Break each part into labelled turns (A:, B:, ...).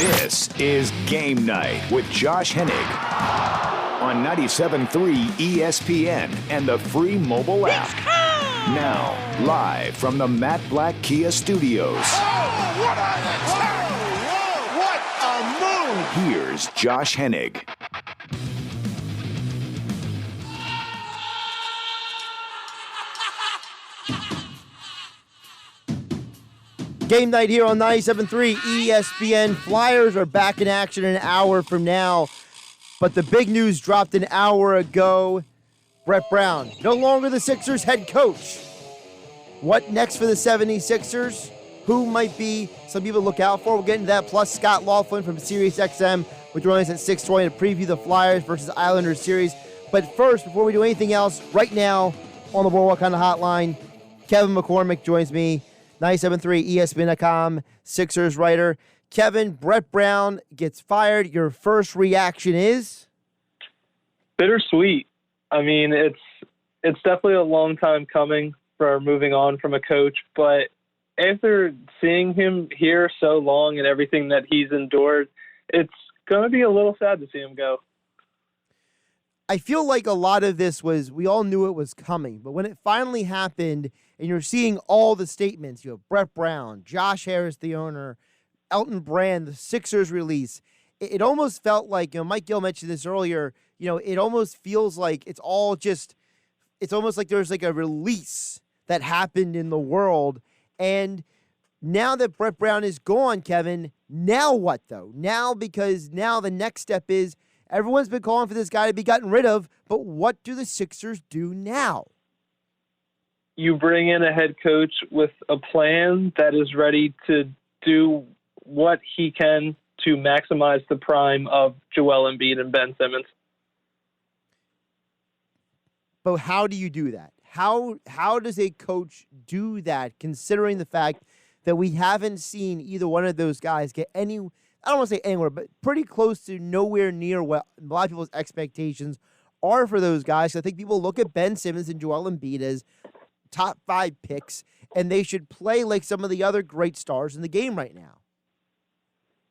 A: This is Game Night with Josh Hennig on 97.3 ESPN and the free mobile app. Now, live from the Matt Black Kia Studios.
B: Oh, what a move!
A: Here's Josh Hennig.
C: Game night here on 97.3 ESPN. Flyers are back in action an hour from now. But the big news dropped an hour ago. Brett Brown, no longer the Sixers head coach. What next for the 76ers? Who might be some people to look out for? We'll get into that. Plus, Scott Laughlin from SiriusXM will join us at 6:20 to preview the Flyers versus Islanders series. But first, before we do anything else, right now on the Boardwalk Kind of Hotline, Kevin McCormick joins me. 97.3 ESPN.com, Sixers writer. Kevin, Brett Brown gets fired. Your first reaction is?
D: Bittersweet. I mean, it's definitely a long time coming for moving on from a coach, but after seeing him here so long and everything that he's endured, it's going to be a little sad to see him go.
C: I feel like a lot of this was, we all knew it was coming, but when it finally happened and you're seeing all the statements, you have Brett Brown, Josh Harris, the owner, Elton Brand, the Sixers release, it almost felt like, Mike Gill mentioned this earlier, it almost feels like it's almost like there's like a release that happened in the world. And now that Brett Brown is gone, Kevin, now what though? Because the next step is, everyone's been calling for this guy to be gotten rid of, but what do the Sixers do now?
D: You bring in a head coach with a plan that is ready to do what he can to maximize the prime of Joel Embiid and Ben Simmons.
C: But how do you do that? How does a coach do that, considering the fact that we haven't seen either one of those guys get any, I don't want to say anywhere, but pretty close to nowhere near what a lot of people's expectations are for those guys. I think people look at Ben Simmons and Joel Embiid as top 5 picks, and they should play like some of the other great stars in the game right now.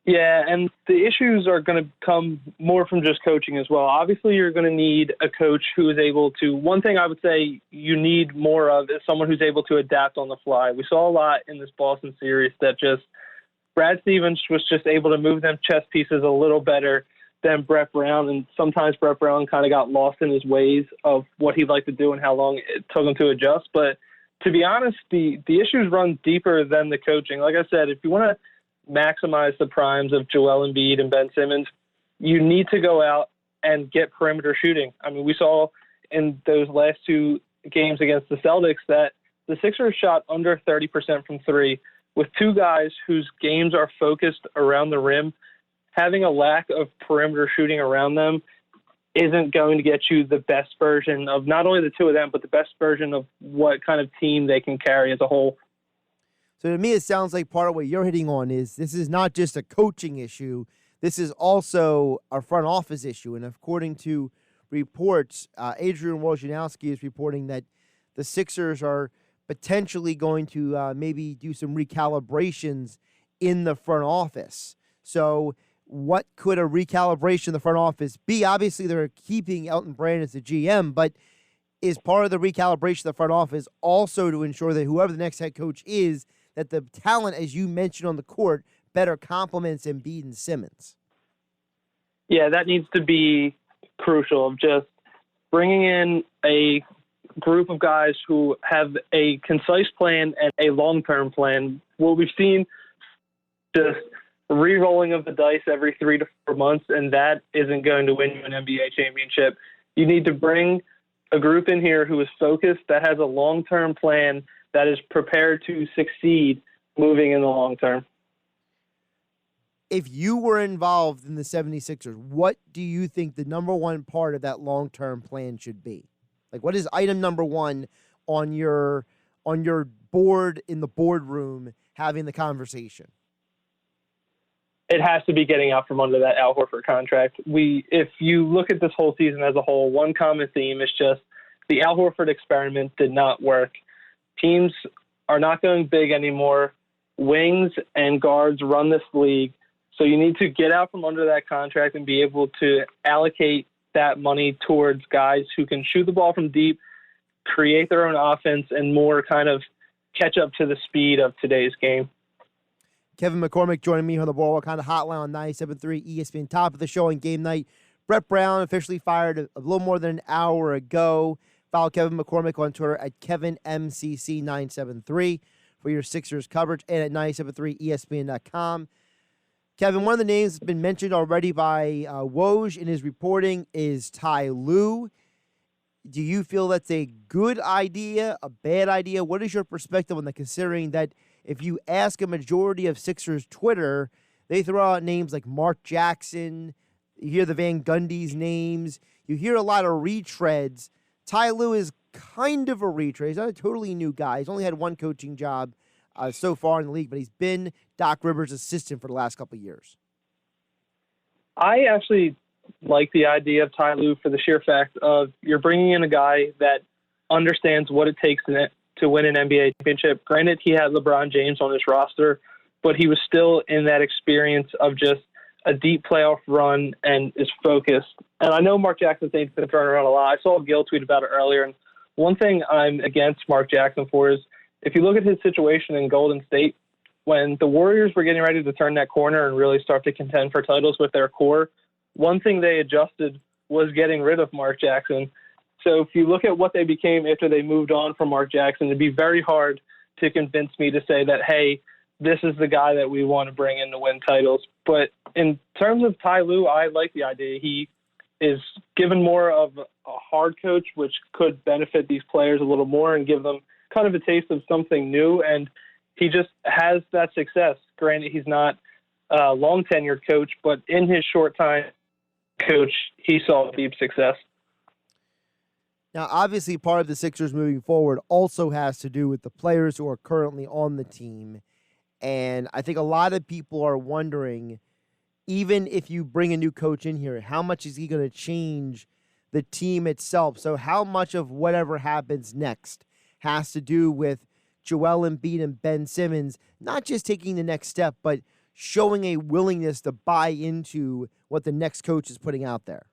D: Yeah, and the issues are going to come more from just coaching as well. Obviously, you're going to need a coach who is able to, one thing I would say you need more of is someone who's able to adapt on the fly. We saw a lot in this Boston series that just Brad Stevens was just able to move them chess pieces a little better than Brett Brown, and sometimes Brett Brown kind of got lost in his ways of what he'd like to do and how long it took him to adjust. But to be honest, the issues run deeper than the coaching. Like I said, if you want to maximize the primes of Joel Embiid and Ben Simmons, you need to go out and get perimeter shooting. I mean, we saw in those last 2 games against the Celtics that the Sixers shot under 30% from 3 with 2 guys whose games are focused around the rim. Having a lack of perimeter shooting around them isn't going to get you the best version of not only the 2 of them, but the best version of what kind of team they can carry as a whole.
C: So to me, it sounds like part of what you're hitting on is this is not just a coaching issue. This is also a front office issue. And according to reports, Adrian Wojnarowski is reporting that the Sixers are potentially going to maybe do some recalibrations in the front office. So what could a recalibration in the front office be? Obviously, they're keeping Elton Brand as the GM, but is part of the recalibration of the front office also to ensure that whoever the next head coach is, that the talent, as you mentioned on the court, better complements Embiid and Simmons?
D: Yeah, that needs to be crucial, of just bringing in a group of guys who have a concise plan and a long-term plan. What we've seen, just re-rolling of the dice every 3 to 4 months, and that isn't going to win you an NBA championship. You need to bring a group in here who is focused, that has a long-term plan, that is prepared to succeed moving in the long term.
C: If you were involved in the 76ers, what do you think the number one part of that long-term plan should be? Like, what is item number 1 on your board in the boardroom having the conversation?
D: It has to be getting out from under that Al Horford contract. If you look at this whole season as a whole, one common theme is just the Al Horford experiment did not work. Teams are not going big anymore. Wings and guards run this league. So you need to get out from under that contract and be able to allocate that money towards guys who can shoot the ball from deep, create their own offense, and more kind of catch up to the speed of today's game.
C: Kevin McCormick joining me on the Boardwalk Honda Hotline on 97.3 ESPN. Top of the show on Game Night. Brett Brown officially fired a little more than an hour ago. Follow Kevin McCormick on Twitter at KevinMCC973 for your Sixers coverage and at 97.3ESPN.com. Kevin, one of the names that's been mentioned already by Woj in his reporting is Ty Lue. Do you feel that's a good idea, a bad idea? What is your perspective on that, considering that if you ask a majority of Sixers Twitter, they throw out names like Mark Jackson, you hear the Van Gundy's names, you hear a lot of retreads. Ty Lue is kind of a retread. He's not a totally new guy. He's only had one coaching job so far in the league, but he's been Doc Rivers' assistant for the last couple of years.
D: I actually like the idea of Ty Lue for the sheer fact of you're bringing in a guy that understands what it takes to win an NBA championship. Granted, he had LeBron James on his roster, but he was still in that experience of just a deep playoff run and is focused. And I know Mark Jackson's name's been thrown around a lot. I saw Gil tweet about it earlier. And one thing I'm against Mark Jackson for is if you look at his situation in Golden State, when the Warriors were getting ready to turn that corner and really start to contend for titles with their core, one thing they adjusted was getting rid of Mark Jackson. So if you look at what they became after they moved on from Mark Jackson, it'd be very hard to convince me to say that, hey, this is the guy that we want to bring in to win titles. But in terms of Ty Lue, I like the idea. He is given more of a hard coach, which could benefit these players a little more and give them kind of a taste of something new. And he just has that success. Granted, he's not a long-tenured coach, but in his short time coach, he saw deep success.
C: Now, obviously, part of the Sixers moving forward also has to do with the players who are currently on the team. And I think a lot of people are wondering, even if you bring a new coach in here, how much is he going to change the team itself? So how much of whatever happens next has to do with Joel Embiid and Ben Simmons, not just taking the next step, but showing a willingness to buy into what the next coach is putting out there?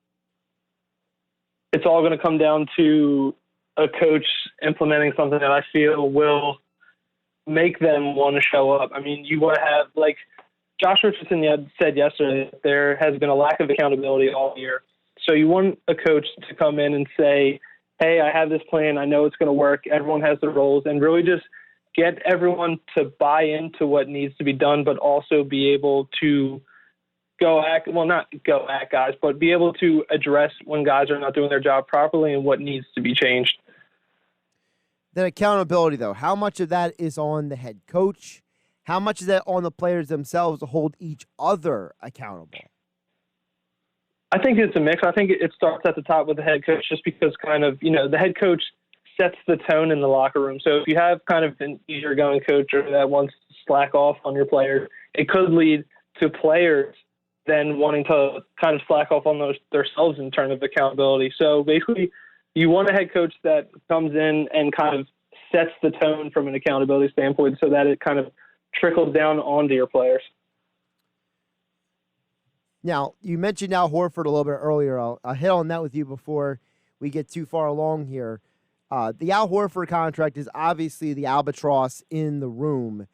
D: It's all going to come down to a coach implementing something that I feel will make them want to show up. I mean, you want to have, like Josh Richardson said yesterday, there has been a lack of accountability all year. So you want a coach to come in and say, hey, I have this plan. I know it's going to work. Everyone has their roles, and really just get everyone to buy into what needs to be done, but also be able to not go at guys, but be able to address when guys are not doing their job properly and what needs to be changed.
C: Then accountability, though, how much of that is on the head coach? How much is that on the players themselves to hold each other accountable?
D: I think it's a mix. I think it starts at the top with the head coach just because kind of, the head coach sets the tone in the locker room. So if you have kind of an easygoing coach or that wants to slack off on your players, it could lead to players then wanting to kind of slack off on themselves in terms of accountability. So basically, you want a head coach that comes in and kind of sets the tone from an accountability standpoint so that it kind of trickles down onto your players.
C: Now, you mentioned Al Horford a little bit earlier. I'll hit on that with you before we get too far along here. The Al Horford contract is obviously the albatross in the room.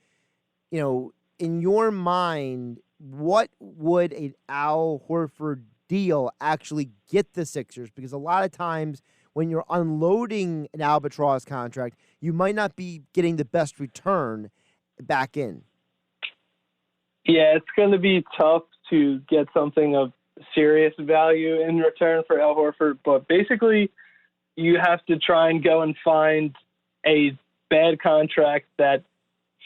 C: In your mind, what would an Al Horford deal actually get the Sixers? Because a lot of times when you're unloading an albatross contract, you might not be getting the best return back in.
D: Yeah, it's going to be tough to get something of serious value in return for Al Horford, but basically you have to try and go and find a bad contract that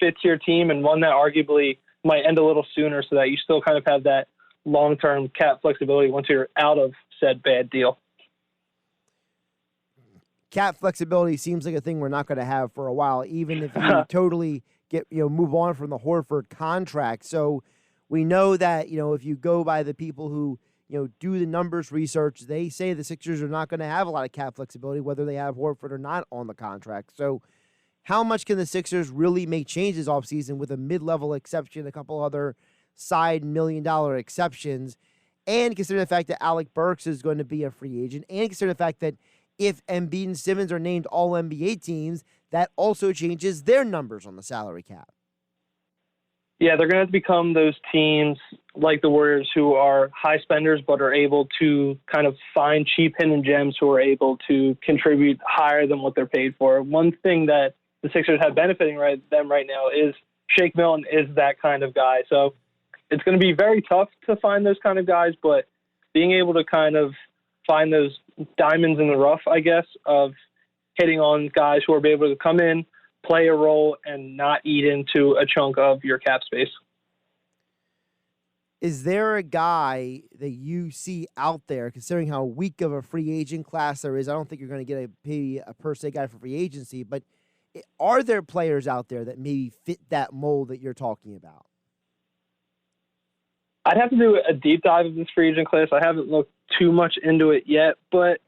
D: fits your team and one that arguably might end a little sooner so that you still kind of have that long-term cap flexibility once you're out of said bad deal.
C: Cap flexibility seems like a thing we're not going to have for a while, even if you totally move on from the Horford contract. So we know that, if you go by the people who, do the numbers research, they say the Sixers are not going to have a lot of cap flexibility, whether they have Horford or not on the contract. So how much can the Sixers really make changes offseason with a mid-level exception, a couple other side $1 million exceptions, and consider the fact that Alec Burks is going to be a free agent, and consider the fact that if Embiid and Simmons are named all NBA teams, that also changes their numbers on the salary cap.
D: Yeah, they're going to have to become those teams like the Warriors who are high spenders but are able to kind of find cheap hidden gems who are able to contribute higher than what they're paid for. One thing that the Sixers have benefiting them right now is Shake Milton is that kind of guy. So it's going to be very tough to find those kind of guys, but being able to kind of find those diamonds in the rough, I guess, of hitting on guys who are able to come in, play a role, and not eat into a chunk of your cap space.
C: Is there a guy that you see out there, considering how weak of a free agent class there is? I don't think you're going to get a per se guy for free agency, but are there players out there that maybe fit that mold that you're talking about?
D: I'd have to do a deep dive of this free agent class. I haven't looked too much into it yet, but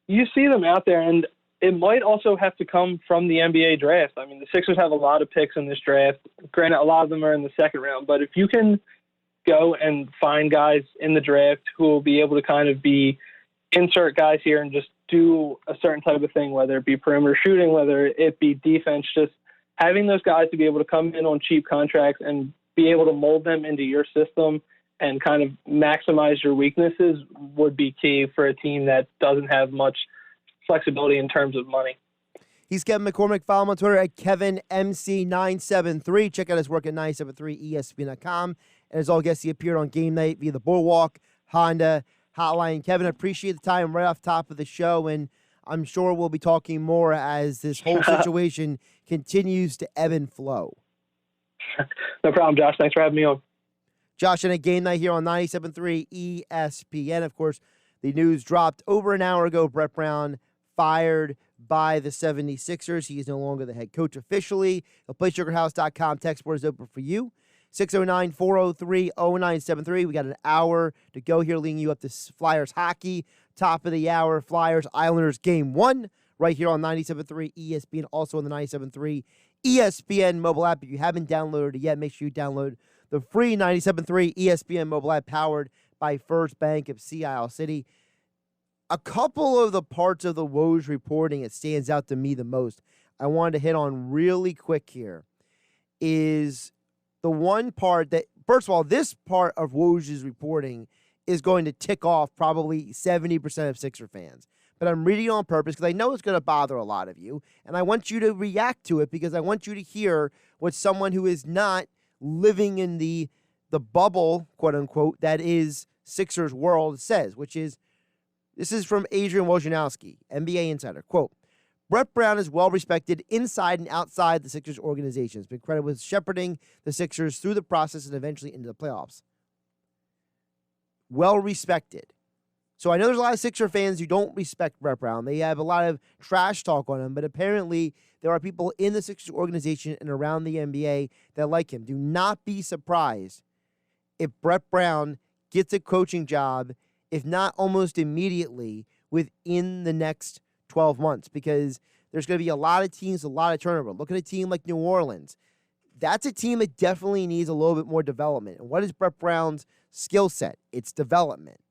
D: you see them out there, and it might also have to come from the NBA draft. I mean, the Sixers have a lot of picks in this draft. Granted, a lot of them are in the second round, but if you can go and find guys in the draft who will be able to kind of be insert guys here and just do a certain type of thing, whether it be perimeter shooting, whether it be defense, just having those guys to be able to come in on cheap contracts and be able to mold them into your system and kind of maximize your weaknesses would be key for a team that doesn't have much flexibility in terms of money.
C: He's Kevin McCormick. Follow him on Twitter at KevinMC973. Check out his work at 973ESPN.com. And as all guests, he appeared on Game Night via the Boardwalk Honda Hotline. Kevin, I appreciate the time right off top of the show, and I'm sure we'll be talking more as this whole situation continues to ebb and flow.
D: No problem, Josh. Thanks for having me on.
C: Josh and a Game Night here on 97.3 ESPN. Of course, the news dropped over an hour ago. Brett Brown fired by the 76ers. He is no longer the head coach officially. The PlaySugarHouse.com text board is open for you. 609-403-0973. We got an hour to go here, leading you up to Flyers hockey. Top of the hour, Flyers Islanders game 1 right here on 97.3 ESPN, also on the 97.3 ESPN mobile app. If you haven't downloaded it yet, make sure you download the free 97.3 ESPN mobile app powered by First Bank of Sea Isle City. A couple of the parts of the Woj reporting that stands out to me the most, I wanted to hit on really quick here, is the one part that, first of all, this part of Woj's reporting is going to tick off probably 70% of Sixer fans. But I'm reading it on purpose because I know it's going to bother a lot of you, and I want you to react to it because I want you to hear what someone who is not living in the bubble, quote unquote, that is Sixers world says, which is, this is from Adrian Wojnarowski, NBA insider, quote, Brett Brown is well-respected inside and outside the Sixers organization. Has been credited with shepherding the Sixers through the process and eventually into the playoffs. Well-respected. So I know there's a lot of Sixer fans who don't respect Brett Brown. They have a lot of trash talk on him, but apparently there are people in the Sixers organization and around the NBA that like him. Do not be surprised if Brett Brown gets a coaching job, if not almost immediately, within the next 12 months, because there's going to be a lot of teams, a lot of turnover. Look at a team like New Orleans. That's a team that definitely needs a little bit more development. And what is Brett Brown's skill set? It's development.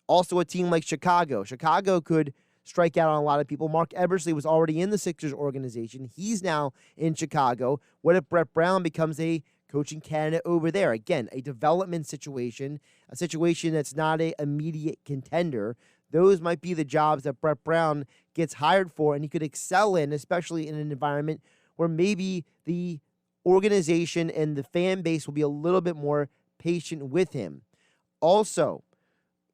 C: Also, a team like Chicago. Chicago could strike out on a lot of people. Mark Ebersley was already in the Sixers organization. He's now in Chicago. What if Brett Brown becomes a coaching candidate over there? Again, a development situation, a situation that's not an immediate contender. Those might be the jobs that Brett Brown gets hired for, and he could excel in, especially in an environment where maybe the organization and the fan base will be a little bit more patient with him. Also,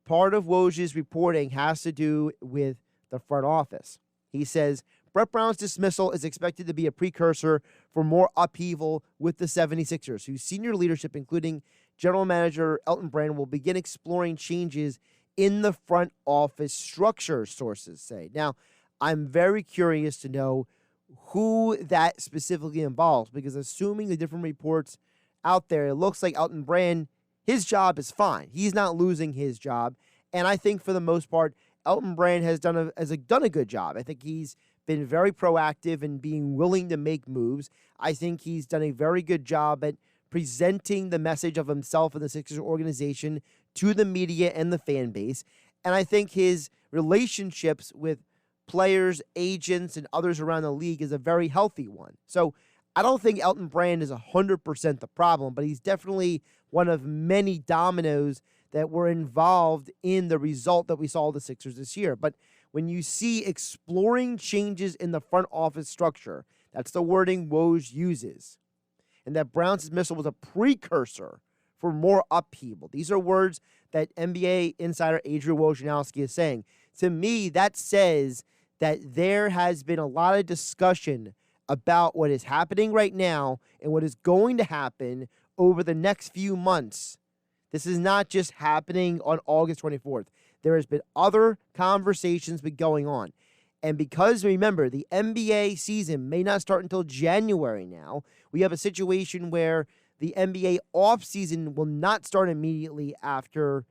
C: part of Woj's reporting has to do with the front office. He says, Brett Brown's dismissal is expected to be a precursor for more upheaval with the 76ers, whose senior leadership, including general manager Elton Brand, will begin exploring changes in the front office structure, sources say. Now, I'm very curious to know who that specifically involves, because assuming the different reports out there, it looks like Elton Brand, his job is fine. He's not losing his job. And I think for the most part, Elton Brand has done a good job. I think he's been very proactive in being willing to make moves. I think he's done a very good job at presenting the message of himself and the Sixers organization to the media and the fan base. And I think his relationships with players, agents, and others around the league is a very healthy one. So I don't think Elton Brand is 100% the problem, but he's definitely one of many dominoes that were involved in the result that we saw the Sixers this year. But when you see exploring changes in the front office structure, that's the wording Woj uses, and that Brown's dismissal was a precursor for more upheaval. These are words that NBA insider Adrian Wojnarowski is saying. To me, that says that there has been a lot of discussion about what is happening right now and what is going to happen over the next few months. This is not just happening on August 24th. There has been other conversations been going on. And because, remember, the NBA season may not start until January now, we have a situation where the NBA offseason will not start immediately after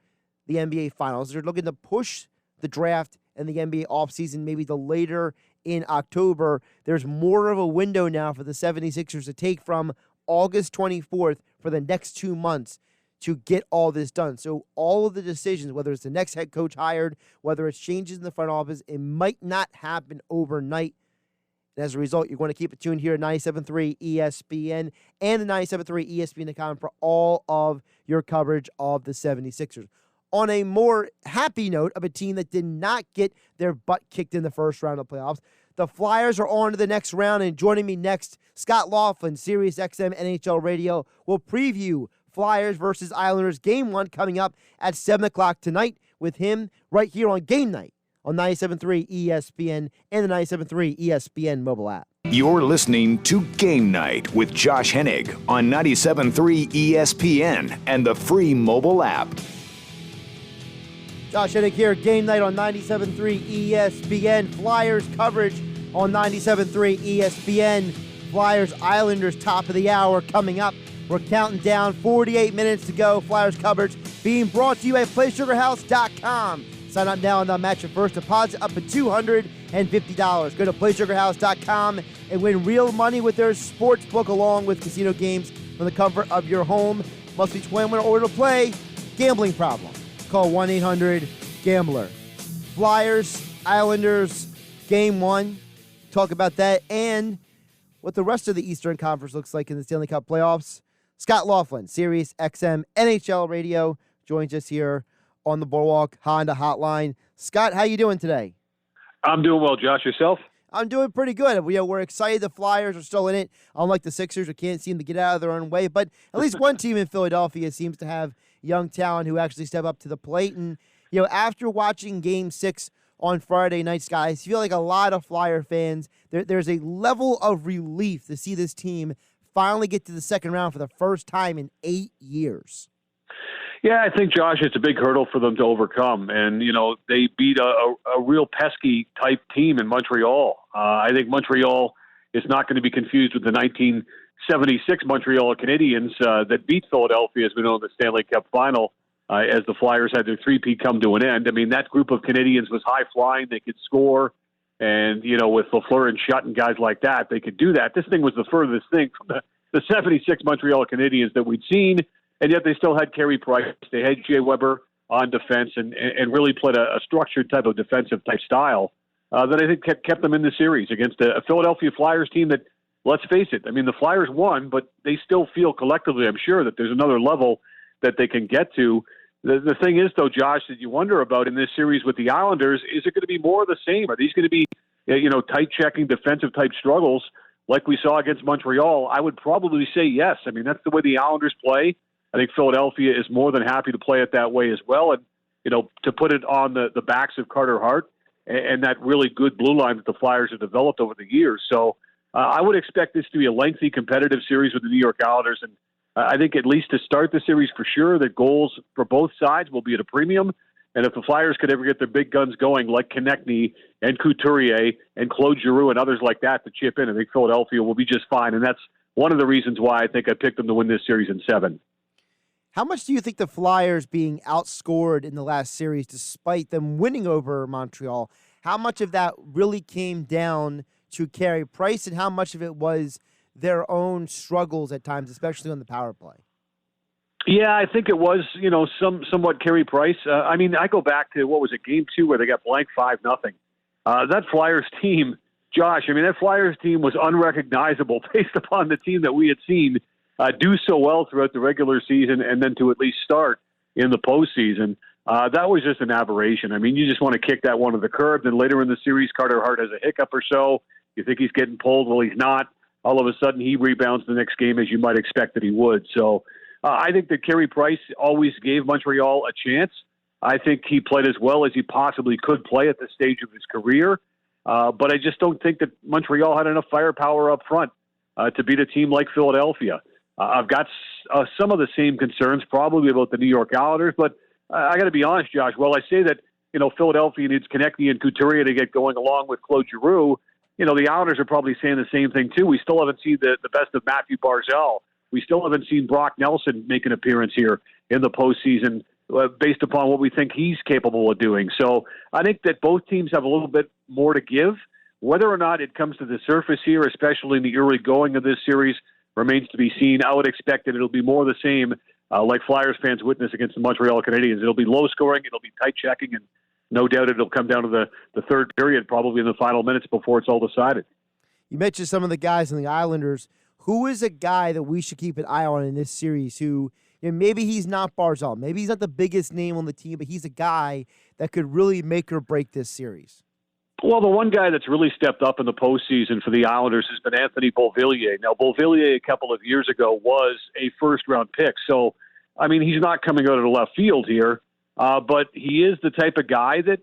C: the NBA Finals. They're looking to push the draft and the NBA offseason maybe the later in October. There's more of a window now for the 76ers to take from August 24th for the next 2 months to get all this done. So all of the decisions, whether it's the next head coach hired, whether it's changes in the front office, it might not happen overnight. And as a result, you're going to keep it tuned here at 97.3 ESPN and the 97.3 ESPN.com for all of your coverage of the 76ers. On a more happy note of a team that did not get their butt kicked in the first round of playoffs, the Flyers are on to the next round, and joining me next, Scott Laughlin, SiriusXM NHL Radio, will preview Flyers versus Islanders Game 1 coming up at 7 o'clock tonight with him right here on Game Night on 97.3 ESPN and the 97.3 ESPN mobile app.
A: You're listening to Game Night with Josh Hennig on 97.3 ESPN and the free mobile app.
C: Josh Hennig here, Game Night on 97.3 ESPN. Flyers coverage on 97.3 ESPN. Flyers Islanders top of the hour coming up. We're counting down 48 minutes to go. Flyers coverage being brought to you by PlaySugarHouse.com. Sign up now and they'll match your first deposit up to $250. Go to PlaySugarHouse.com and win real money with their sports book along with casino games from the comfort of your home. Must be 21 or older to play. Gambling problem. Call 1-800-GAMBLER. Flyers, Islanders, Game 1. Talk about that and what the rest of the Eastern Conference looks like in the Stanley Cup playoffs. Scott Laughlin, SiriusXM NHL Radio, joins us here on the Boardwalk Honda Hotline. Scott, how you doing today?
E: I'm doing well, Josh. Yourself?
C: I'm doing pretty good. We're excited the Flyers are still in it, unlike the Sixers who can't seem to get out of their own way. But at least one team in Philadelphia seems to have young talent who actually step up to the plate. And, after watching Game 6 on Friday night, Scott, I feel like a lot of Flyer fans, there's a level of relief to see this team finally get to the second round for the first time in 8 years.
E: Yeah, I think, Josh, it's a big hurdle for them to overcome. And, they beat a real pesky type team in Montreal. I think Montreal is not going to be confused with the 1976 Montreal Canadiens that beat Philadelphia, as we know, in the Stanley Cup final, as the Flyers had their three-peat come to an end. I mean, that group of Canadians was high-flying. They could score. And, with Lafleur and Schutt and guys like that, they could do that. This thing was the furthest thing from the 76 Montreal Canadiens that we'd seen. And yet they still had Carey Price. They had Jay Weber on defense and really played a structured type of defensive type style that I think kept them in the series against a Philadelphia Flyers team that, let's face it, I mean, the Flyers won, but they still feel collectively, I'm sure, that there's another level that they can get to. The thing is, though, Josh, that you wonder about in this series with the Islanders, is it going to be more of the same? Are these going to be, tight-checking defensive type struggles like we saw against Montreal? I would probably say yes. I mean, that's the way the Islanders play. I think Philadelphia is more than happy to play it that way as well. And, to put it on the backs of Carter Hart and that really good blue line that the Flyers have developed over the years. So I would expect this to be a lengthy competitive series with the New York Islanders. And I think at least to start the series for sure, the goals for both sides will be at a premium. And if the Flyers could ever get their big guns going like Konechny and Couturier and Claude Giroux and others like that to chip in, I think Philadelphia will be just fine. And that's one of the reasons why I think I picked them to win this series in 7.
C: How much do you think the Flyers being outscored in the last series, despite them winning over Montreal, how much of that really came down to Carey Price and how much of it was their own struggles at times, especially on the power play.
E: Yeah, I think it was, somewhat Carey Price. I go back to, what was it, Game 2 where they got blanked 5-0. That Flyers team, Josh, that Flyers team was unrecognizable based upon the team that we had seen do so well throughout the regular season and then to at least start in the postseason. That was just an aberration. You just want to kick that one to the curb. Then later in the series, Carter Hart has a hiccup or so. You think he's getting pulled. Well, he's not. All of a sudden, he rebounds the next game as you might expect that he would. So I think that Carey Price always gave Montreal a chance. I think he played as well as he possibly could play at this stage of his career. But I just don't think that Montreal had enough firepower up front to beat a team like Philadelphia. I've got some of the same concerns probably about the New York Islanders, but I got to be honest, Josh. While I say that, Philadelphia needs Konechny and Couturier to get going along with Claude Giroux, the Islanders are probably saying the same thing too. We still haven't seen the best of Matthew Barzal. We still haven't seen Brock Nelson make an appearance here in the postseason based upon what we think he's capable of doing. So I think that both teams have a little bit more to give. Whether or not it comes to the surface here, especially in the early going of this series, remains to be seen. I would expect that it'll be more the same, like Flyers fans witness against the Montreal Canadiens. It'll be low scoring, it'll be tight checking, and no doubt it'll come down to the third period, probably in the final minutes before it's all decided.
C: You mentioned some of the guys on the Islanders. Who is a guy that we should keep an eye on in this series who, maybe he's not Barzal, maybe he's not the biggest name on the team, but he's a guy that could really make or break this series?
E: Well, the one guy that's really stepped up in the postseason for the Islanders has been Anthony Beauvillier. Now, Beauvillier a couple of years ago was a first-round pick, so, he's not coming out of the left field here, but he is the type of guy that,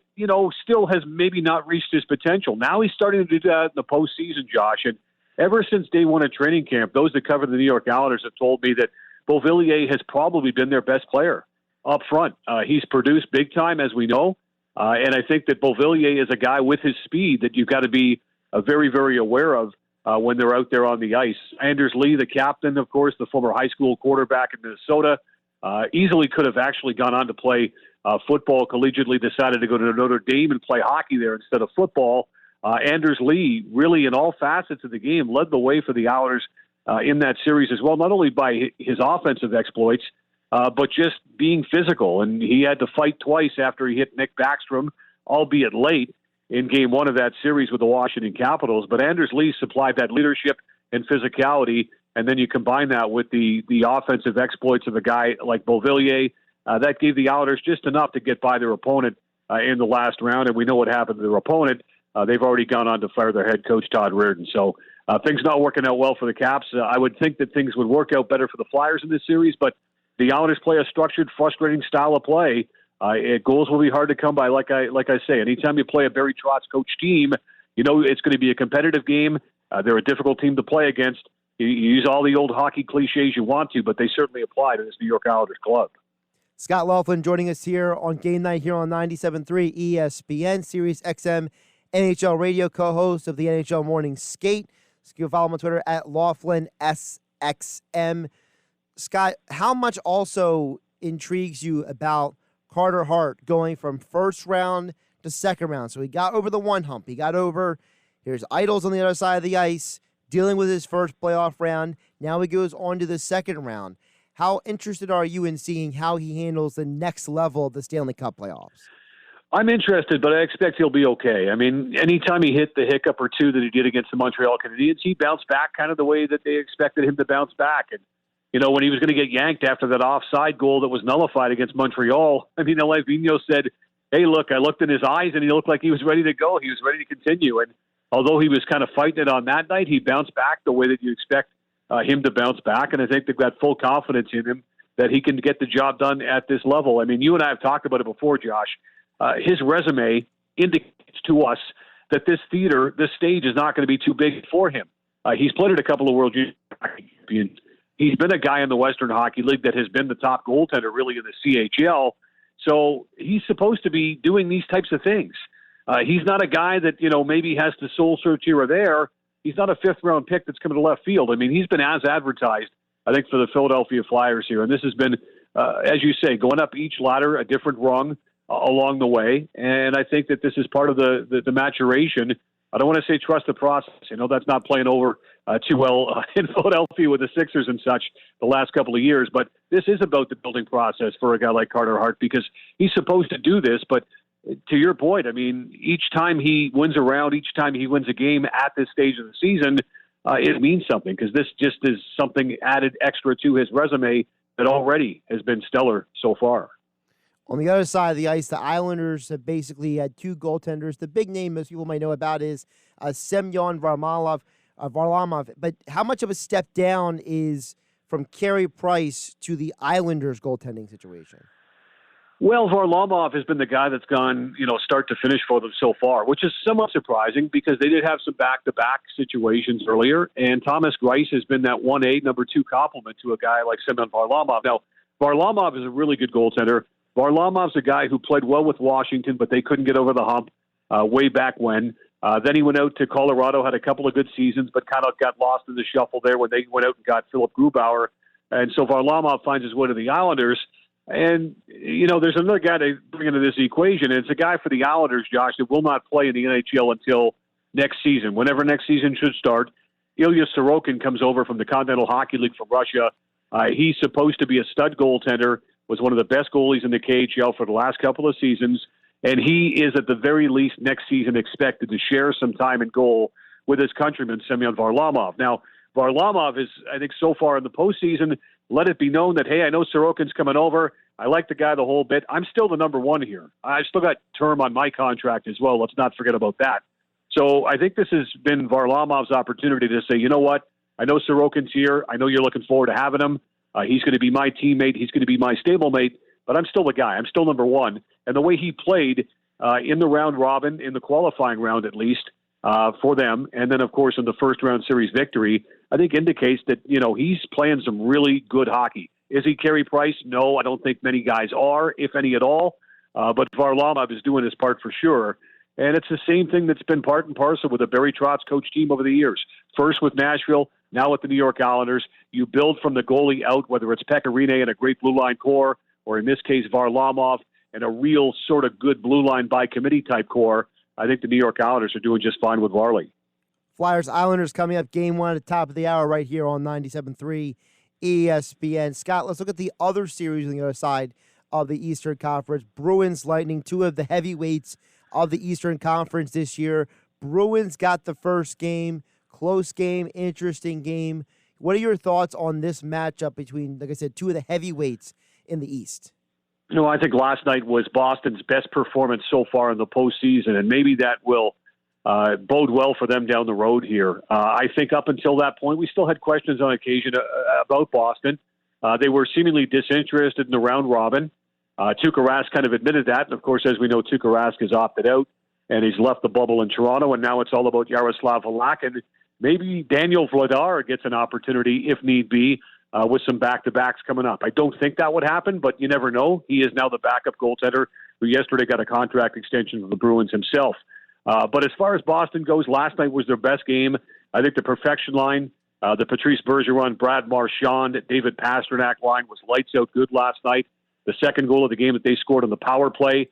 E: still has maybe not reached his potential. Now he's starting to do that in the postseason, Josh, and ever since day one of training camp, those that cover the New York Islanders have told me that Beauvillier has probably been their best player up front. He's produced big time, as we know. And I think that Beauvillier is a guy with his speed that you've got to be very, very aware of when they're out there on the ice. Anders Lee, the captain, of course, the former high school quarterback in Minnesota, easily could have actually gone on to play football collegiately, decided to go to Notre Dame and play hockey there instead of football. Anders Lee, really in all facets of the game, led the way for the Islanders in that series as well, not only by his offensive exploits, but just being physical. And he had to fight twice after he hit Nick Backstrom, albeit late, in Game 1 of that series with the Washington Capitals. But Anders Lee supplied that leadership and physicality, and then you combine that with the offensive exploits of a guy like Beauvillier. That gave the Islanders just enough to get by their opponent in the last round, and we know what happened to their opponent. They've already gone on to fire their head coach, Todd Reardon. So things not working out well for the Caps. I would think that things would work out better for the Flyers in this series, but the Islanders play a structured, frustrating style of play. Goals will be hard to come by, like I say. Anytime you play a Barry Trotz coach team, it's going to be a competitive game. They're a difficult team to play against. You use all the old hockey cliches you want to, but they certainly apply to this New York Islanders club.
C: Scott Laughlin joining us here on Game Night here on 97.3 ESPN, SiriusXM NHL radio co-host of the NHL Morning Skate. You can follow him on Twitter at LaughlinSXM. Scott, how much also intrigues you about Carter Hart going from first round to second round? So he got over the one hump. He got over, here's idols on the other side of the ice, dealing with his first playoff round. Now he goes on to the second round. How interested are you in seeing how he handles the next level of the Stanley Cup playoffs?
E: I'm interested, but I expect he'll be okay. Anytime he hit the hiccup or two that he did against the Montreal Canadiens, he bounced back kind of the way that they expected him to bounce back. And, when he was going to get yanked after that offside goal that was nullified against Montreal, Alain Vigneault said, hey, look, I looked in his eyes and he looked like he was ready to go. He was ready to continue. And although he was kind of fighting it on that night, he bounced back the way that you expect him to bounce back. And I think they've got full confidence in him that he can get the job done at this level. You and I have talked about it before, Josh. His resume indicates to us that this stage is not going to be too big for him. He's played at a couple of World Junior Hockey Champions. He's been a guy in the Western Hockey League that has been the top goaltender really in the CHL. So he's supposed to be doing these types of things. He's not a guy that, maybe has to soul search here or there. He's not a fifth-round pick that's coming to left field. He's been as advertised, I think, for the Philadelphia Flyers here. And this has been, as you say, going up each ladder, a different rung along the way. And I think that this is part of the maturation. I don't want to say trust the process. That's not playing over too well in Philadelphia with the Sixers and such the last couple of years. But this is about the building process for a guy like Carter Hart because he's supposed to do this. But to your point, I mean, each time he wins a round, each time he wins a game at this stage of the season, it means something because this just is something added extra to his resume that already has been stellar so far.
C: On the other side of the ice, the Islanders have basically had two goaltenders. The big name most people might know about is Semyon Varlamov. But how much of a step down is from Carey Price to the Islanders' goaltending situation?
E: Well, Varlamov has been the guy that's gone, start to finish for them so far, which is somewhat surprising because they did have some back-to-back situations earlier, and Thomas Greiss has been that 1A, number 2 complement to a guy like Semyon Varlamov. Now, Varlamov is a really good goaltender. Varlamov's a guy who played well with Washington, but they couldn't get over the hump way back when. Then he went out to Colorado, had a couple of good seasons, but kind of got lost in the shuffle there when they went out and got Philip Grubauer. And so Varlamov finds his way to the Islanders. And, there's another guy to bring into this equation, and it's a guy for the Islanders, Josh, that will not play in the NHL until next season. Whenever next season should start, Ilya Sorokin comes over from the Continental Hockey League from Russia. He's supposed to be a stud goaltender, was one of the best goalies in the KHL for the last couple of seasons, and he is at the very least next season expected to share some time in goal with his countryman, Semyon Varlamov. Now, Varlamov is, I think, so far in the postseason, let it be known that, hey, I know Sorokin's coming over. I like the guy the whole bit. I'm still the number one here. I've still got term on my contract as well. Let's not forget about that. So I think this has been Varlamov's opportunity to say, you know what? I know Sorokin's here. I know you're looking forward to having him. He's going to be my teammate. He's going to be my stablemate. But I'm still the guy. I'm still number one. And the way he played in the round robin, in the qualifying round at least, for them, and then, of course, in the first round series victory, I think indicates that, he's playing some really good hockey. Is he Carey Price? No, I don't think many guys are, if any at all. But Varlamov is doing his part for sure. And it's the same thing that's been part and parcel with the Barry Trotz coach team over the years. First with Nashville, now with the New York Islanders. You build from the goalie out, whether it's Pekka Rinne and a great blue line core, or in this case, Varlamov and a real sort of good blue line by committee type core. I think the New York Islanders are doing just fine with Varley.
C: Flyers Islanders coming up, game one at the top of the hour right here on 97.3 ESPN. Scott, let's look at the other series on the other side of the Eastern Conference. Bruins Lightning, two of the heavyweights of the Eastern Conference this year. Bruins got the first game, close game, interesting game. What are your thoughts on this matchup between, like I said, two of the heavyweights in the East?
E: I think last night was Boston's best performance so far in the postseason, and maybe that will bode well for them down the road here. I think up until that point, we still had questions on occasion about Boston. They were seemingly disinterested in the round robin. Tuukka Rask kind of admitted that, and of course, as we know, Tuukka Rask has opted out, and he's left the bubble in Toronto, and now it's all about Yaroslav Halak, and maybe Daniel Vladar gets an opportunity, if need be, with some back-to-backs coming up. I don't think that would happen, but you never know. He is now the backup goaltender who yesterday got a contract extension with the Bruins himself. But as far as Boston goes, last night was their best game. I think the perfection line, the Patrice Bergeron, Brad Marchand, David Pastrnak line was lights out good last night. The second goal of the game that they scored on the power play,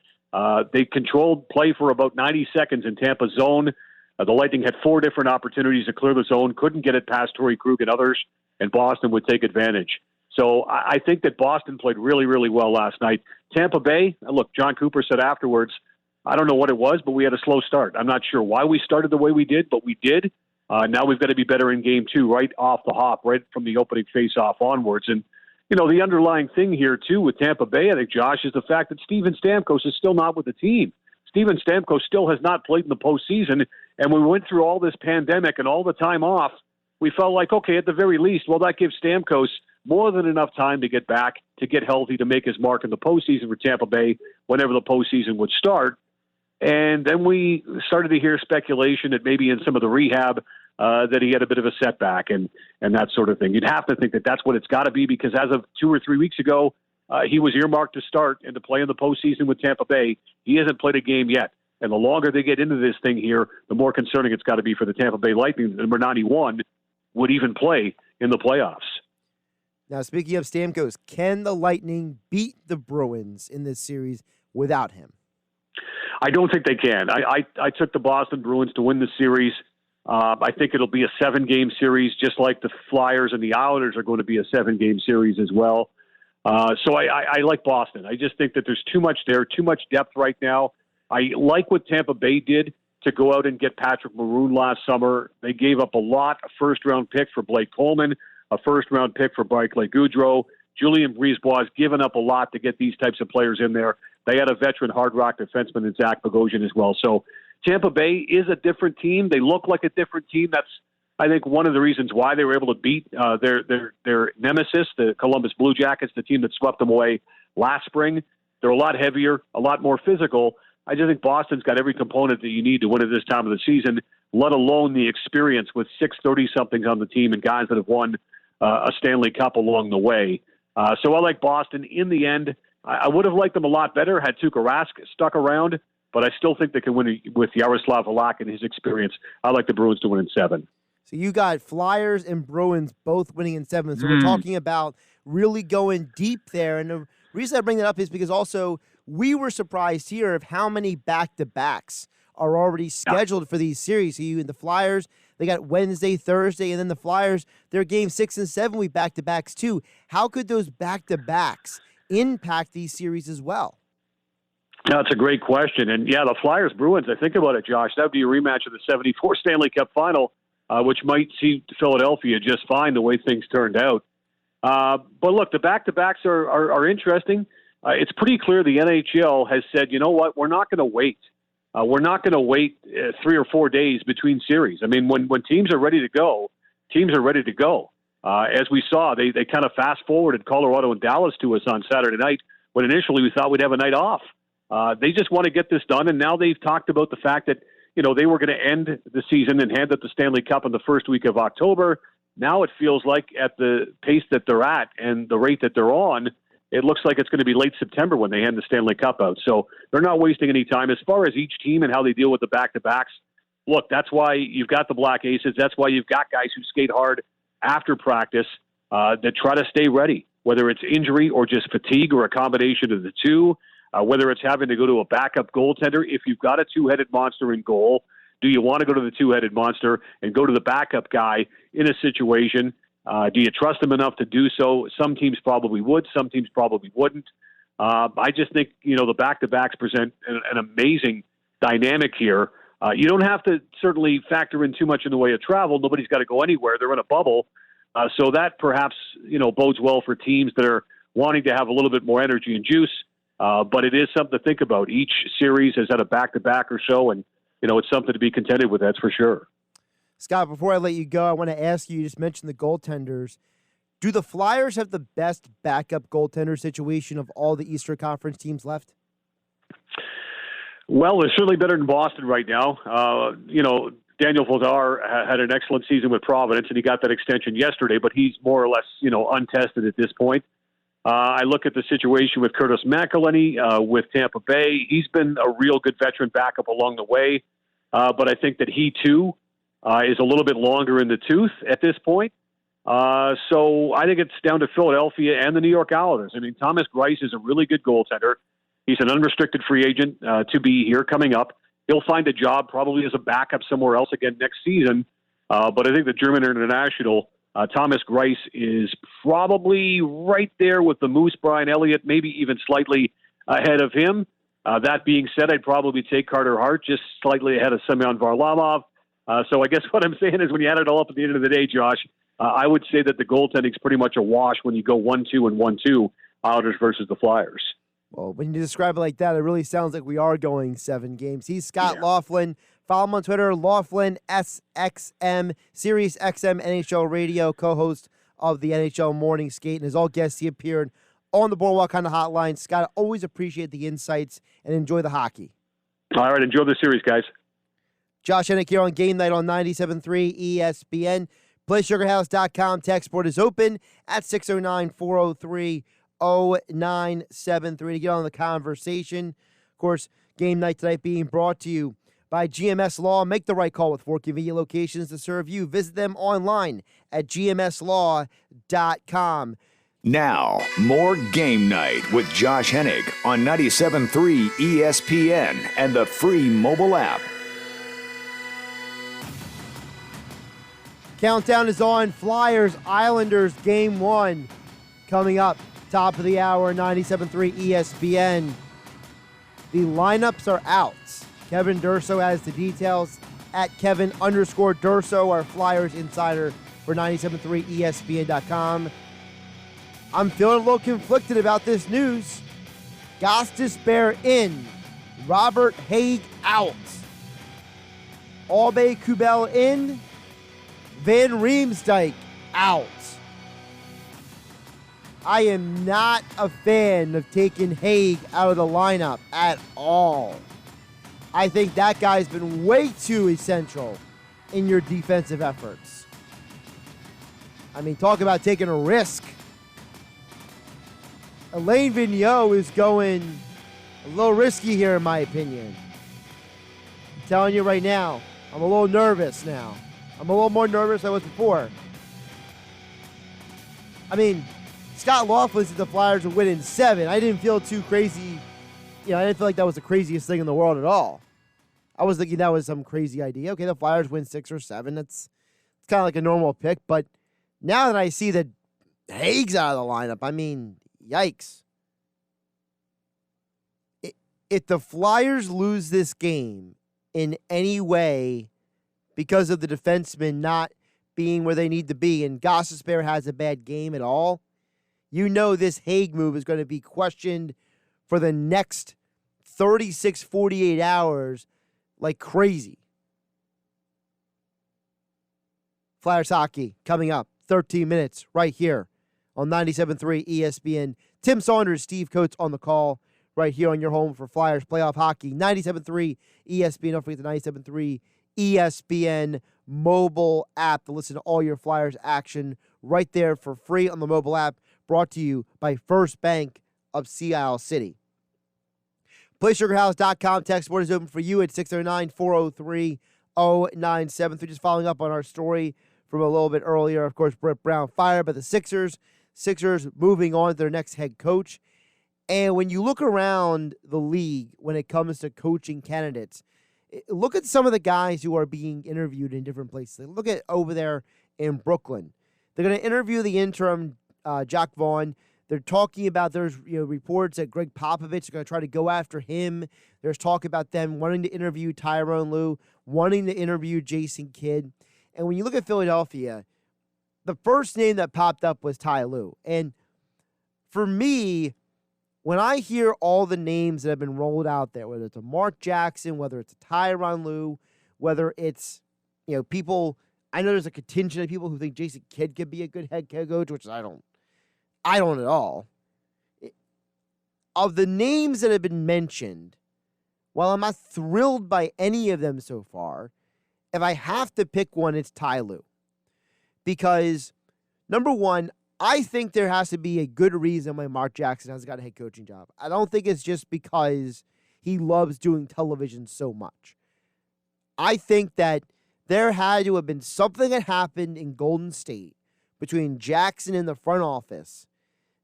E: they controlled play for about 90 seconds in Tampa's zone. The Lightning had 4 different opportunities to clear the zone, couldn't get it past Torrey Krug and others, and Boston would take advantage. So I think that Boston played really, really well last night. Tampa Bay, look, John Cooper said afterwards, I don't know what it was, but we had a slow start. I'm not sure why we started the way we did, but we did. Now we've got to be better in game 2, right off the hop, right from the opening face-off onwards. And, the underlying thing here, too, with Tampa Bay, I think, Josh, is the fact that Steven Stamkos is still not with the team. Steven Stamkos still has not played in the postseason, and when we went through all this pandemic and all the time off, we felt like, okay, at the very least, well, that gives Stamkos more than enough time to get back, to get healthy, to make his mark in the postseason for Tampa Bay whenever the postseason would start. And then we started to hear speculation that maybe in some of the rehab that he had a bit of a setback and that sort of thing. You'd have to think that that's what it's got to be because as of 2 or 3 weeks ago, he was earmarked to start and to play in the postseason with Tampa Bay. He hasn't played a game yet. And the longer they get into this thing here, the more concerning it's got to be for the Tampa Bay Lightning. Number 91 would even play in the playoffs.
C: Now, speaking of Stamkos, can the Lightning beat the Bruins in this series without him?
E: I don't think they can. I took the Boston Bruins to win the series. I think it'll be a 7-game series, just like the Flyers and the Islanders are going to be a 7-game series as well. So I like Boston. I just think that there's too much there, too much depth right now. I like what Tampa Bay did to go out and get Patrick Maroon last summer. They gave up a lot, a first-round pick for Blake Coleman, a first-round pick for Barclay Goodrow. Julian Brisebois has given up a lot to get these types of players in there. They had a veteran Hard Rock defenseman in Zach Bogosian as well. So Tampa Bay is a different team. They look like a different team. That's, I think, one of the reasons why they were able to beat their nemesis, the Columbus Blue Jackets, the team that swept them away last spring. They're a lot heavier, a lot more physical. I just think Boston's got every component that you need to win at this time of the season, let alone the experience with 6 30-somethings on the team and guys that have won a Stanley Cup along the way. So I like Boston. In the end, I would have liked them a lot better had Tuukka Rask stuck around, but I still think they can win with Yaroslav Halak and his experience. I like the Bruins to win in 7.
C: So you got Flyers and Bruins both winning in 7. So we're talking about really going deep there. And the reason I bring that up is because also we were surprised here of how many back-to-backs are already scheduled for these series. So you and the Flyers, they got Wednesday, Thursday, and then the Flyers, their game 6 and 7 week back-to-backs too. How could those back-to-backs impact these series as well?
E: That's a great question. And yeah, the Flyers-Bruins, I think about it, Josh, that would be a rematch of the 74 Stanley Cup final, which might see Philadelphia just fine the way things turned out. But look, the back-to-backs are interesting. It's pretty clear the NHL has said, you know what, we're not going to wait. We're not going to wait 3 or 4 days between series. I mean, when teams are ready to go, teams are ready to go. As we saw, they kind of fast-forwarded Colorado and Dallas to us on Saturday night when initially we thought we'd have a night off. They just want to get this done, and now they've talked about the fact that, you know, they were going to end the season and hand up the Stanley Cup in the first week of October. Now it feels like at the pace that they're at and the rate that they're on, it looks like it's going to be late September when they hand the Stanley Cup out. So they're not wasting any time. As far as each team and how they deal with the back-to-backs, look, that's why you've got the Black Aces. That's why you've got guys who skate hard after practice that try to stay ready, whether it's injury or just fatigue or a combination of the two, whether it's having to go to a backup goaltender. If you've got a two-headed monster in goal, do you want to go to the two-headed monster and go to the backup guy in a situation? Do you trust him enough to do so? Some teams probably would. Some teams probably wouldn't. I just think, you know, the back-to-backs present an amazing dynamic here. You don't have to certainly factor in too much in the way of travel. Nobody's got to go anywhere. They're in a bubble. So that perhaps, you know, bodes well for teams that are wanting to have a little bit more energy and juice. But it is something to think about. Each series has had a back-to-back or so, and, you know, it's something to be contended with, that's for sure.
C: Scott, before I let you go, I want to ask you, you just mentioned the goaltenders. Do the Flyers have the best backup goaltender situation of all the Eastern Conference teams left?
E: Well, they're certainly better than Boston right now. You know, Daniel Vladar had an excellent season with Providence, and he got that extension yesterday, but he's more or less, you know, untested at this point. I look at the situation with Curtis McElhinney with Tampa Bay. He's been a real good veteran backup along the way, but I think that he, too, is a little bit longer in the tooth at this point. So I think it's down to Philadelphia and the New York Islanders. I mean, Thomas Greiss is a really good goaltender. He's an unrestricted free agent to be here coming up. He'll find a job probably as a backup somewhere else again next season. But I think the German international, Thomas Greiss, is probably right there with the Moose, Brian Elliott, maybe even slightly ahead of him. That being said, I'd probably take Carter Hart just slightly ahead of Semyon Varlamov. So I guess what I'm saying is when you add it all up at the end of the day, Josh, I would say that the goaltending is pretty much a wash when you go 1-2 and 1-2, Islanders versus the Flyers.
C: Well, when you describe it like that, it really sounds like we are going 7 games. He's Scott Laughlin. Follow him on Twitter, Laughlin SXM, SiriusXM NHL Radio, co-host of the NHL Morning Skate. And as all guests, he appeared on the Boardwalk on the Hotline. Scott, I always appreciate the insights and enjoy the hockey. All
E: right, enjoy the series, guys.
C: Josh Hennig here on Game Night on 97.3 ESPN. PlaySugarHouse.com. Text board is open at 609-403-0973 to get on the conversation. Of course, Game Night tonight being brought to you by GMS Law. Make the right call with 4 convenient locations to serve you. Visit them online at gmslaw.com.
A: Now, more Game Night with Josh Hennig on 97.3 ESPN and the free mobile app.
C: Countdown is on. Flyers, Islanders, Game 1 coming up. Top of the hour, 97.3 ESPN. The lineups are out. Kevin Durso has the details at Kevin_Durso, our Flyers insider for 97.3 ESPN.com. I'm feeling a little conflicted about this news. Gostisbehere in. Robert Haig out. Aube Kubel in. Van Riemsdyk out. I am not a fan of taking Haig out of the lineup at all. I think that guy's been way too essential in your defensive efforts. I mean, talk about taking a risk. Alain Vigneault is going a little risky here, in my opinion. I'm telling you right now, I'm a little nervous now. I'm a little more nervous than I was before. I mean, Scott Laughlin said the Flyers would win in 7. I didn't feel too crazy. I didn't feel like that was the craziest thing in the world at all. I was thinking that was some crazy idea. Okay, the Flyers win 6 or 7. It's kind of like a normal pick. But now that I see that Haig's out of the lineup, I mean, yikes. If the Flyers lose this game in any way because of the defensemen not being where they need to be, and Gostisbehere has a bad game at all, you know this Haig move is going to be questioned for the next 36, 48 hours like crazy. Flyers hockey coming up, 13 minutes right here on 97.3 ESPN. Tim Saunders, Steve Coates on the call right here on your home for Flyers playoff hockey. 97.3 ESPN. Don't forget the 97.3 ESPN mobile app to listen to all your Flyers action right there for free on the mobile app, brought to you by First Bank of Sea Isle City. PlaySugarHouse.com. Text board is open for you at 609-403-0973. Just following up on our story from a little bit earlier. Of course, Brett Brown fired by the Sixers. Sixers moving on to their next head coach. And when you look around the league when it comes to coaching candidates, look at some of the guys who are being interviewed in different places. Look at over there in Brooklyn. They're going to interview the interim Jack Vaughn. They're talking about there's reports that Greg Popovich is going to try to go after him. There's talk about them wanting to interview Tyrone Lue, wanting to interview Jason Kidd. And when you look at Philadelphia, the first name that popped up was Ty Lue. And for me, when I hear all the names that have been rolled out there, whether it's a Mark Jackson, whether it's a Tyronn Lue, whether it's people, I know there's a contingent of people who think Jason Kidd could be a good head coach, which I don't at all. Of the names that have been mentioned, while I'm not thrilled by any of them so far, if I have to pick one, it's Ty Lue. Because, number one, I think there has to be a good reason why Mark Jackson has got a head coaching job. I don't think it's just because he loves doing television so much. I think that there had to have been something that happened in Golden State between Jackson and the front office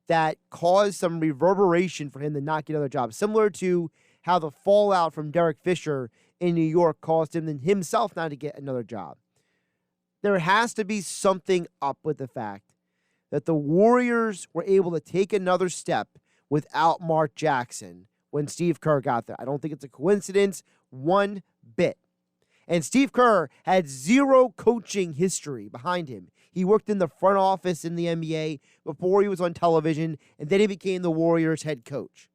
C: that caused some reverberation for him to not get another job. Similar to how the fallout from Derek Fisher in New York caused him himself not to get another job. There has to be something up with the fact that the Warriors were able to take another step without Mark Jackson when Steve Kerr got there. I don't think it's a coincidence one bit. And Steve Kerr had zero coaching history behind him. He worked in the front office in the NBA before he was on television, and then he became the Warriors head coach.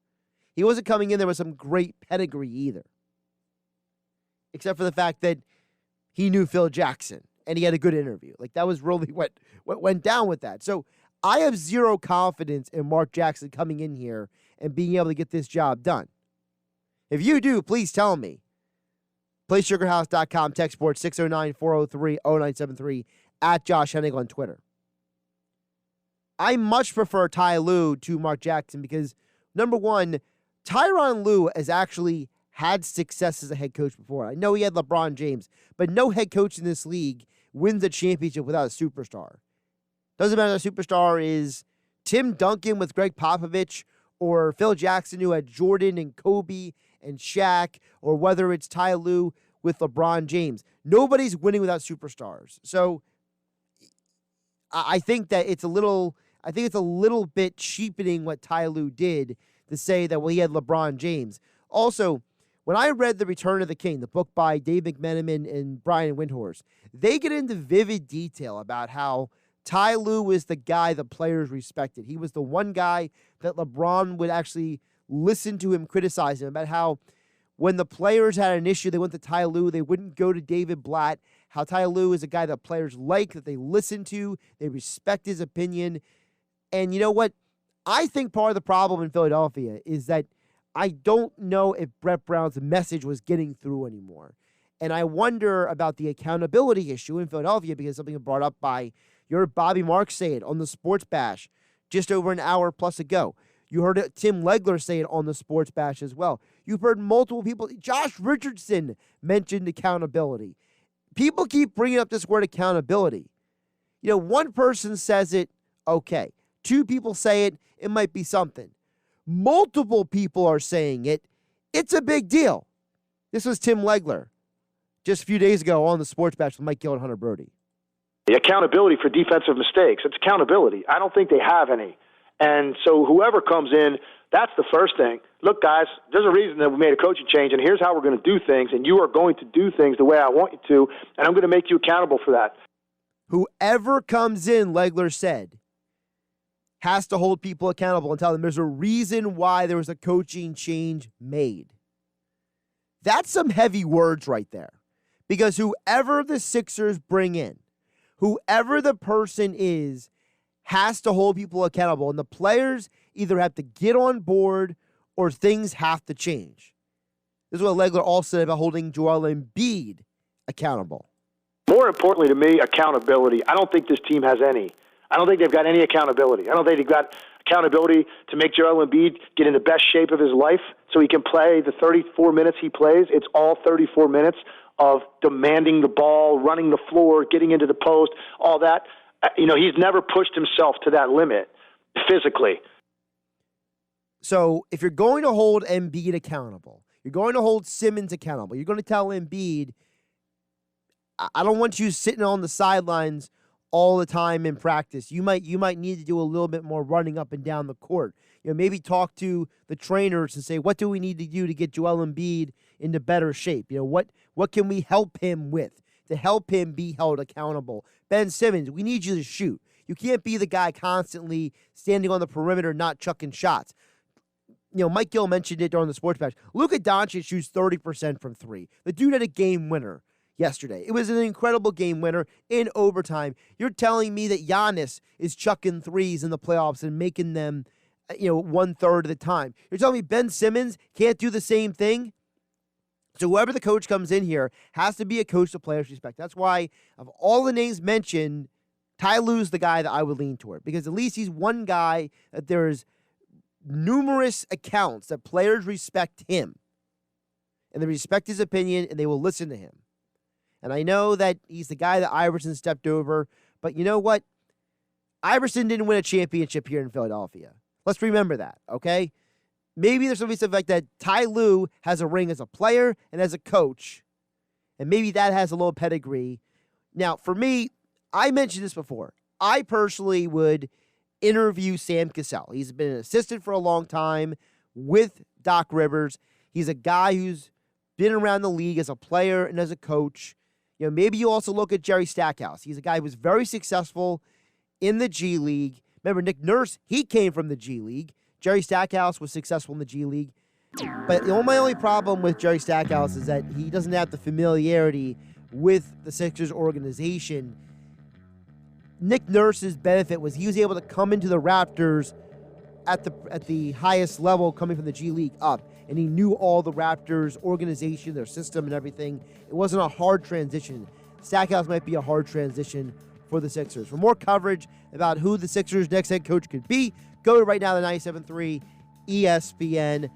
C: He wasn't coming in there with some great pedigree either, except for the fact that he knew Phil Jackson, and he had a good interview. Like, that was really what went down with that. So I have zero confidence in Mark Jackson coming in here and being able to get this job done. If you do, please tell me. PlaySugarHouse.com, text board 609-403-0973, at Josh Hennig on Twitter. I much prefer Ty Lue to Mark Jackson because, number one, Tyronn Lue has actually had success as a head coach before. I know he had LeBron James, but no head coach in this league wins a championship without a superstar. Doesn't matter if the superstar is Tim Duncan with Greg Popovich or Phil Jackson who had Jordan and Kobe and Shaq, or whether it's Ty Lue with LeBron James. Nobody's winning without superstars. So I think that it's a little bit cheapening what Ty Lue did to say that, well, he had LeBron James. Also, when I read The Return of the King, the book by Dave McMenamin and Brian Windhorst, they get into vivid detail about how Ty Lue was the guy the players respected. He was the one guy that LeBron would actually listen to him, criticize him, about how when the players had an issue, they went to Ty Lue. They wouldn't go to David Blatt. How Ty Lue is a guy that players like, that they listen to, they respect his opinion. And you know what? I think part of the problem in Philadelphia is that I don't know if Brett Brown's message was getting through anymore. And I wonder about the accountability issue in Philadelphia, because something brought up by your Bobby Marks say it on the Sports Bash just over an hour plus ago. You heard Tim Legler say it on the Sports Bash as well. You've heard multiple people. Josh Richardson mentioned accountability. People keep bringing up this word accountability. You know, one person says it, okay. Two people say it, it might be something. Multiple people are saying it, it's a big deal. This was Tim Legler just a few days ago on the Sports Bash with Mike Gill and Hunter Brody.
F: The accountability for defensive mistakes. It's accountability. I don't think they have any. And so whoever comes in, that's the first thing. Look, guys, there's a reason that we made a coaching change, and here's how we're going to do things, and you are going to do things the way I want you to, and I'm going to make you accountable for that.
C: Whoever comes in, Legler said, has to hold people accountable and tell them there's a reason why there was a coaching change made. That's some heavy words right there. Because whoever the Sixers bring in, whoever the person is, has to hold people accountable. And the players either have to get on board or things have to change. This is what Legler also said about holding Joel Embiid accountable.
F: More importantly to me, accountability. I don't think this team has any. I don't think they've got any accountability. I don't think they've got accountability to make Joel Embiid get in the best shape of his life so he can play the 34 minutes he plays. It's all 34 minutes of demanding the ball, running the floor, getting into the post, all that. You know, he's never pushed himself to that limit physically.
C: So if you're going to hold Embiid accountable, you're going to hold Simmons accountable, you're going to tell Embiid, I don't want you sitting on the sidelines all the time in practice. You might need to do a little bit more running up and down the court. You know, maybe talk to the trainers and say, what do we need to do to get Joel Embiid into better shape? You know, what can we help him with to help him be held accountable? Ben Simmons, we need you to shoot. You can't be the guy constantly standing on the perimeter not chucking shots. You know, Mike Gill mentioned it during the Sports Bash. Luka Doncic shoots 30% from three. The dude had a game winner yesterday. It was an incredible game winner in overtime. You're telling me that Giannis is chucking threes in the playoffs and making them, 1/3 of the time. You're telling me Ben Simmons can't do the same thing? So whoever the coach comes in here has to be a coach the players respect. That's why of all the names mentioned, Ty Lue's the guy that I would lean toward, because at least he's one guy that there's numerous accounts that players respect him and they respect his opinion and they will listen to him. And I know that he's the guy that Iverson stepped over, but you know what? Iverson didn't win a championship here in Philadelphia. Let's remember that, okay? Maybe there's something like that. Ty Lue has a ring as a player and as a coach, and maybe that has a little pedigree. Now, for me, I mentioned this before. I personally would interview Sam Cassell. He's been an assistant for a long time with Doc Rivers. He's a guy who's been around the league as a player and as a coach. You know, maybe you also look at Jerry Stackhouse. He's a guy who was very successful in the G League. Remember, Nick Nurse, he came from the G League. Jerry Stackhouse was successful in the G League. But my only problem with Jerry Stackhouse is that he doesn't have the familiarity with the Sixers organization. Nick Nurse's benefit was he was able to come into the Raptors at the highest level, coming from the G League up. And he knew all the Raptors' organization, their system, and everything. It wasn't a hard transition. Stackhouse might be a hard transition for the Sixers. For more coverage about who the Sixers' next head coach could be, go to right now to 97.3 ESPN.com.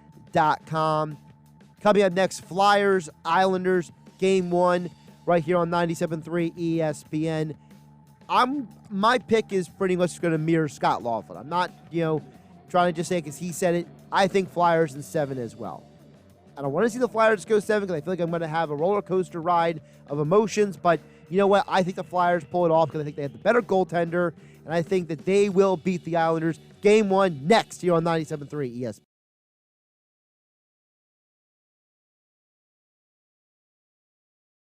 C: Coming up next, Flyers, Islanders, Game 1, right here on 97.3 ESPN. My pick is pretty much going to mirror Scott Laughlin. I'm not, trying to just say because he said it. I think Flyers in 7 as well. I don't want to see the Flyers go 7 because I feel like I'm going to have a roller coaster ride of emotions. But you know what? I think the Flyers pull it off because I think they have the better goaltender, and I think that they will beat the Islanders. Game 1 next here on 97.3 ESPN.